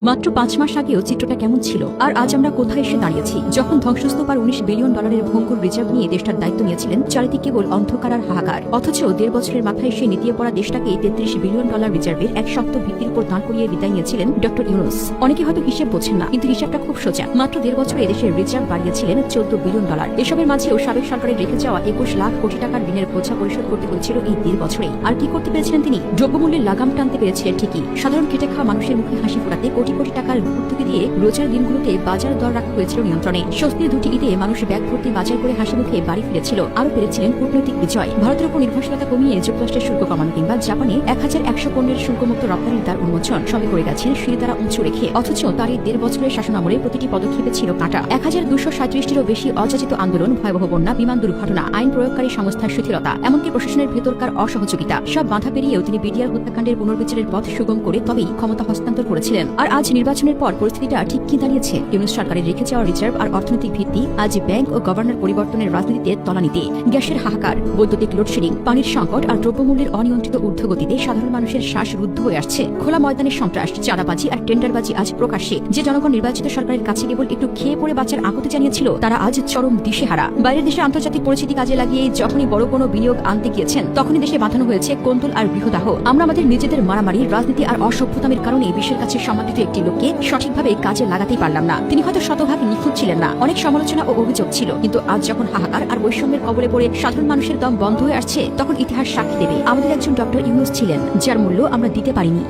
মাত্র ৫ মাস আগেও চিত্রটা কেমন ছিল, আর আজ আমরা কোথায় এসে দাঁড়িয়েছি? যখন ধ্বংসস্তূপ আর $19 বিলিয়ন ভঙ্গুর রিজার্ভ নিয়ে দেশটার দায়িত্ব নিয়েছিলেন, চারিদিকে কেবল অন্ধকার আর হাহাকার। অথচ ১.৫ বছরের মাথায় সে নীতিয়ে পড়া দেশটাকে $33 বিলিয়ন রিজার্ভের এক শক্ত ভিত্তির উপর দাঁড় করিয়ে বিদায় নিয়েছিলেন ডক্টর ইউনূস। অনেকে হয়তো হিসেব বোঝেন না, কিন্তু হিসাবটা খুব সোজা। মাত্র ১.৫ বছরে দেশের রিজার্ভ বাড়িয়েছিলেন $14 বিলিয়ন। এসবের মাঝেও সাবেক সরকারের রেখে যাওয়া ২১ লাখ কোটি টাকার ঋণের বোঝা পরিশোধ করতে হয়েছিল এই ১.৫ বছরেই। আর কি করতে পেরেছিলেন তিনি? দ্রব্যমূল্যের লাগাম টানতে পেরেছিলেন ঠিকই। সাধারণ খেটে খাওয়া মানুষের মুখে হাসি ফোটাতে কোটি কোটি টাকার ভর্তুকি দিয়ে রোজার দিনগুলোতে বাজার দর রাখা হয়েছিল নিয়ন্ত্রণে। স্বস্তির দুটি ঈদে মানুষ ব্যাগ ভর্তি বাজার করে হাসি মুখে বাড়ি ফিরেছিল। আরও পেরেছিলেন কূটনৈতিক বিজয়। ভারতের উপর নির্ভরশীলতা কমিয়ে যুক্তরাষ্ট্রের শুল্ক কমানো, কিংবা জাপানে ১১০০ পণ্যের শুল্কমুক্ত রপ্তানির দ্বার উন্মোচন সবই করে গেছেন শিরদাঁড়া উঁচু রেখে। অথচ তার এই ১.৫ বছরের শাসনামলে প্রতিটি পদক্ষেপে ছিল কাঁটা। ১২৩৭টিরও বেশি অযাচিত আন্দোলন, ভয়াবহ বন্যা, বিমান দুর্ঘটনা, আইন প্রয়োগকারী সংস্থার শিথিলতা, এমনকি প্রশাসনের ভেতরকার অসহযোগিতা, সব বাধা পেরিয়েও তিনি বিডিআর হত্যাকাণ্ডের পুনর্বিচারের পথ সুগম করে তবেই ক্ষমতা হস্তান্তর করেছিলেন। আর আজ নির্বাচনের পর পরিস্থিতিটা ঠিক কি দাঁড়িয়েছে? ইউনূস সরকারের রেখে যাওয়া রিজার্ভ আর অর্থনৈতিক ভিত্তি আজ ব্যাংক ও গভর্নর পরিবর্তনের রাজনীতিতে তলানিতে। গ্যাসের হাহাকার, বৈদ্যুতিক লোডশেডিং, পানির সংকট আর দ্রব্যমূল্যের অনিয়ন্ত্রিত ঊর্ধ্বগতিতে সাধারণ মানুষের শ্বাস রুদ্ধ হয়ে আসছে। খোলা ময়দানের সন্ত্রাস, চাঁদাবাজি আর টেন্ডারবাজি আজ প্রকাশ্যে। যে জনগণ নির্বাচিত সরকারের কাছে কেবল একটু খেয়ে পড়ে বাঁচার আকুতি জানিয়েছিল, তারা আজ চরম দিশেহারা। বাইরের দেশে আন্তর্জাতিক পরিস্থিতি কাজে লাগিয়ে যখনই বড় কোনো বিনিয়োগ আনতে গিয়েছেন, তখনই দেশে বাঁধানো হয়েছে কোন্দল আর গৃহদাহ। আমরা আমাদের নিজেদের মারামারি, রাজনীতি আর অসভ্যতামের কারণে বিশ্বের কাছে সম্মানিত একটি লোককে সঠিকভাবে কাজে লাগাতেই পারলাম না। তিনি হয়তো শতভাগ নিখুঁত ছিলেন না, অনেক সমালোচনা ও অভিযোগ ছিল, কিন্তু আজ যখন হাহাকার আর বৈষম্যের কবলে পড়ে সাধারণ মানুষের দম বন্ধ হয়ে আসছে, তখন ইতিহাস সাক্ষী দেবে আমাদের একজন ডক্টর ইউনূস ছিলেন, যার মূল্য আমরা দিতে পারিনি।